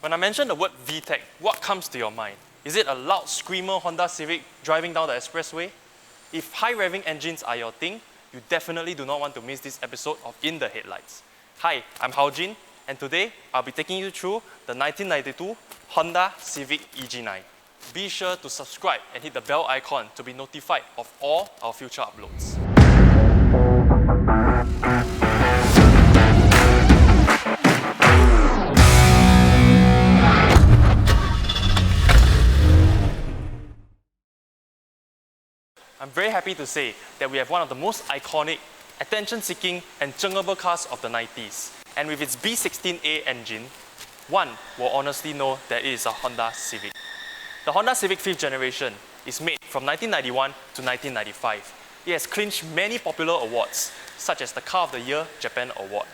When I mention the word VTEC, what comes to your mind? Is it a loud screamer Honda Civic driving down the expressway? If high revving engines are your thing, you definitely do not want to miss this episode of In the Headlights. Hi, I'm Hao Jin, and today I'll be taking you through the 1992 Honda Civic EG9. Be sure to subscribe and hit the bell icon to be notified of all our future uploads. I'm very happy to say that we have one of the most iconic, attention-seeking and chungable cars of the 90s. And with its B16A engine, one will honestly know that it is a Honda Civic. The Honda Civic 5th generation is made from 1991 to 1995. It has clinched many popular awards, such as the Car of the Year Japan Award.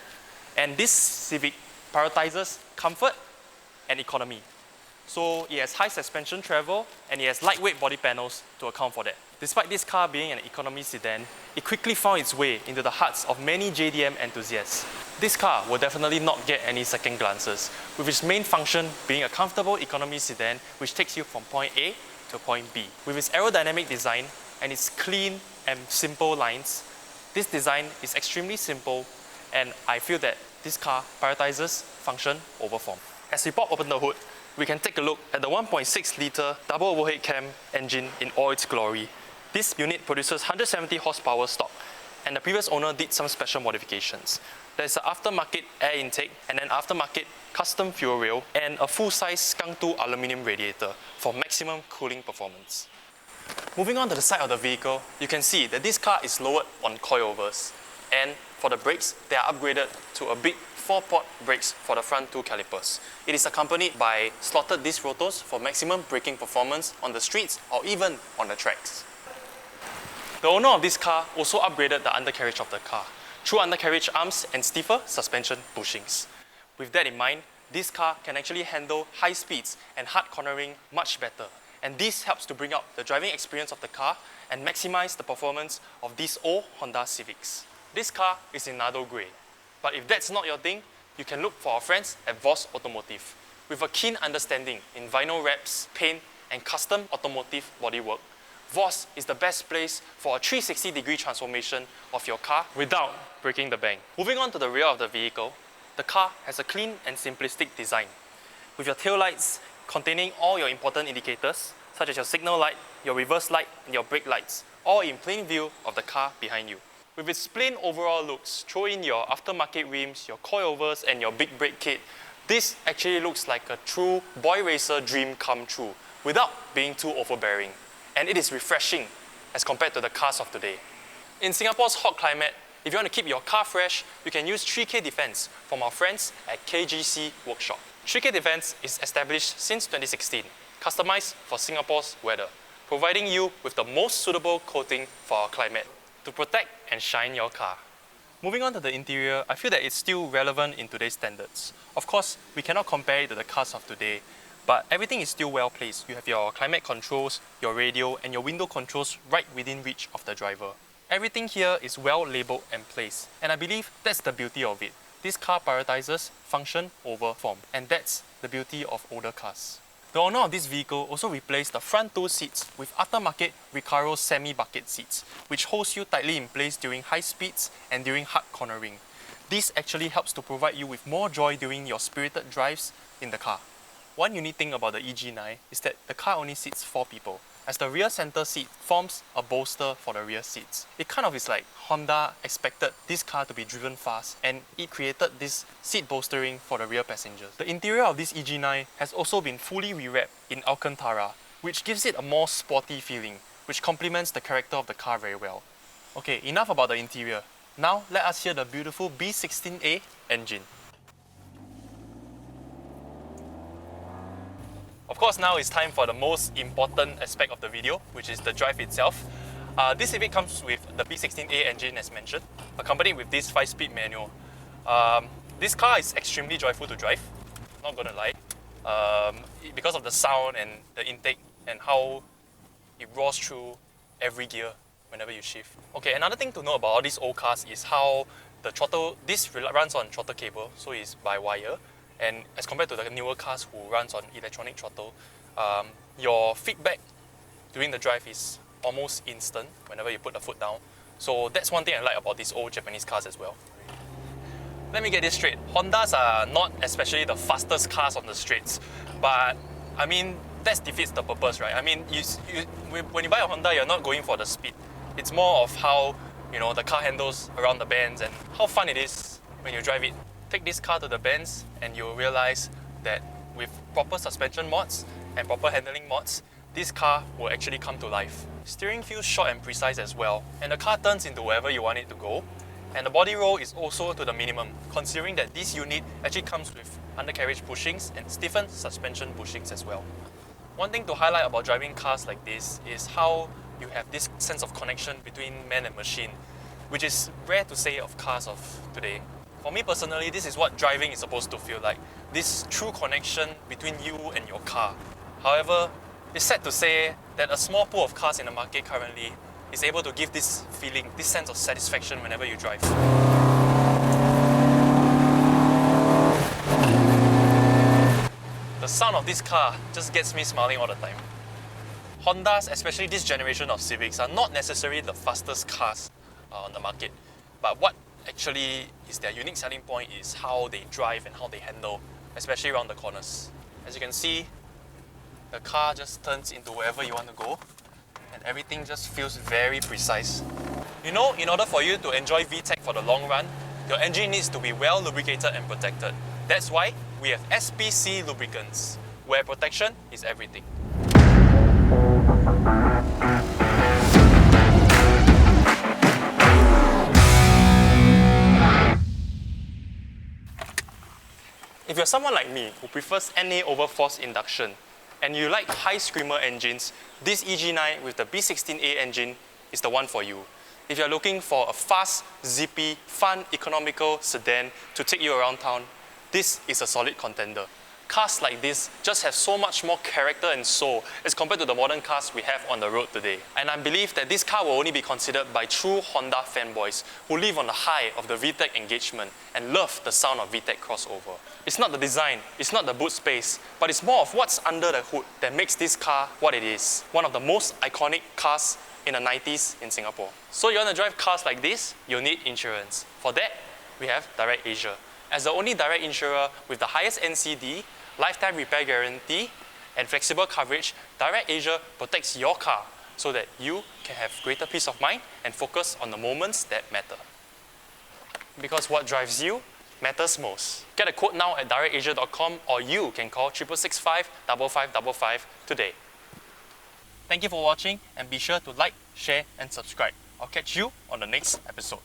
And this Civic prioritizes comfort and economy. So it has high suspension travel and it has lightweight body panels to account for that. Despite this car being an economy sedan, it quickly found its way into the hearts of many JDM enthusiasts. This car will definitely not get any second glances, with its main function being a comfortable economy sedan which takes you from point A to point B. With its aerodynamic design and its clean and simple lines, this design is extremely simple, and I feel that this car prioritizes function over form. As we pop open the hood, we can take a look at the 1.6-litre double overhead cam engine in all its glory. This unit produces 170 horsepower stock, and the previous owner did some special modifications. There's an aftermarket air intake and an aftermarket custom fuel rail and a full-size Skunk 2 aluminium radiator for maximum cooling performance. Moving on to the side of the vehicle, you can see that this car is lowered on coilovers, and for the brakes, they are upgraded to a big 4-port brakes for the front two calipers. It is accompanied by slotted disc rotors for maximum braking performance on the streets or even on the tracks. The owner of this car also upgraded the undercarriage of the car through undercarriage arms and stiffer suspension bushings. With that in mind, this car can actually handle high speeds and hard cornering much better. And this helps to bring out the driving experience of the car and maximize the performance of these old Honda Civics. This car is in Nardo Grey. But if that's not your thing, you can look for our friends at Voss Automotive. With a keen understanding in vinyl wraps, paint, and custom automotive bodywork, Voss is the best place for a 360-degree transformation of your car without breaking the bank. Moving on to the rear of the vehicle, the car has a clean and simplistic design, with your tail lights containing all your important indicators, such as your signal light, your reverse light, and your brake lights, all in plain view of the car behind you. With its plain overall looks, throw in your aftermarket rims, your coilovers, and your big brake kit, this actually looks like a true boy racer dream come true, without being too overbearing. And it is refreshing as compared to the cars of today. In Singapore's hot climate, if you want to keep your car fresh, you can use 3K Defense from our friends at KGC Workshop. 3K Defense is established since 2016, customized for Singapore's weather, providing you with the most suitable coating for our climate to protect and shine your car. Moving on to the interior, I feel that it's still relevant in today's standards. Of course, we cannot compare it to the cars of today, but everything is still well placed. You have your climate controls, your radio, and your window controls right within reach of the driver. Everything here is well labelled and placed, and I believe that's the beauty of it. This car prioritizes function over form, and that's the beauty of older cars. The owner of this vehicle also replaced the front two seats with aftermarket Recaro semi-bucket seats, which holds you tightly in place during high speeds and during hard cornering. This actually helps to provide you with more joy during your spirited drives in the car. One unique thing about the EG9 is that the car only seats 4 people, as the rear center seat forms a bolster for the rear seats. It kind of is like Honda expected this car to be driven fast, and it created this seat bolstering for the rear passengers. The interior of this EG9 has also been fully rewrapped in Alcantara, which gives it a more sporty feeling, which complements the character of the car very well. Okay, enough about the interior. Now let us hear the beautiful B16A engine. Of course, now it's time for the most important aspect of the video, which is the drive itself. This Civic comes with the B16A engine as mentioned, accompanied with this 5-speed manual. This car is extremely joyful to drive, not gonna lie, because of the sound and the intake and how it roars through every gear whenever you shift. Okay, another thing to know about all these old cars is how the throttle, this runs on throttle cable, so it's by wire, And as compared to the newer cars who runs on electronic throttle, your feedback during the drive is almost instant whenever you put the foot down. So that's one thing I like about these old Japanese cars as well. Let me get this straight. Hondas are not especially the fastest cars on the streets, but I mean, that defeats the purpose, right? I mean, when you buy a Honda, you're not going for the speed. It's more of how, the car handles around the bends and how fun it is when you drive it. Take this car to the bends and you'll realize that with proper suspension mods and proper handling mods, this car will actually come to life. Steering feels short and precise as well, and the car turns into wherever you want it to go. And the body roll is also to the minimum, considering that this unit actually comes with undercarriage bushings and stiffened suspension bushings as well. One thing to highlight about driving cars like this is how you have this sense of connection between man and machine, which is rare to say of cars of today. For me personally, this is what driving is supposed to feel like, this true connection between you and your car. However, it's sad to say that a small pool of cars in the market currently is able to give this feeling, this sense of satisfaction whenever you drive. The sound of this car just gets me smiling all the time. Hondas, especially this generation of Civics, are not necessarily the fastest cars on the market, but what actually is their unique selling point is how they drive and how they handle, especially around the corners. As you can see, the car just turns into wherever you want to go, and everything just feels very precise. In order for you to enjoy VTEC for the long run, your engine needs to be well lubricated and protected. That's why we have SPC lubricants, where protection is everything. If you're someone like me who prefers NA over forced induction, and you like high screamer engines, this EG9 with the B16A engine is the one for you. If you're looking for a fast, zippy, fun, economical sedan to take you around town, this is a solid contender. Cars like this just have so much more character and soul as compared to the modern cars we have on the road today. And I believe that this car will only be considered by true Honda fanboys who live on the high of the VTEC engagement and love the sound of VTEC crossover. It's not the design, it's not the boot space, but it's more of what's under the hood that makes this car what it is. One of the most iconic cars in the 90s in Singapore. So you want to drive cars like this, you'll need insurance. For that, we have Direct Asia. As the only direct insurer with the highest NCD, lifetime repair guarantee, and flexible coverage, Direct Asia protects your car so that you can have greater peace of mind and focus on the moments that matter. Because what drives you matters most. Get a quote now at directasia.com, or you can call 6665 5555 today. Thank you for watching, and be sure to like, share and subscribe. I'll catch you on the next episode.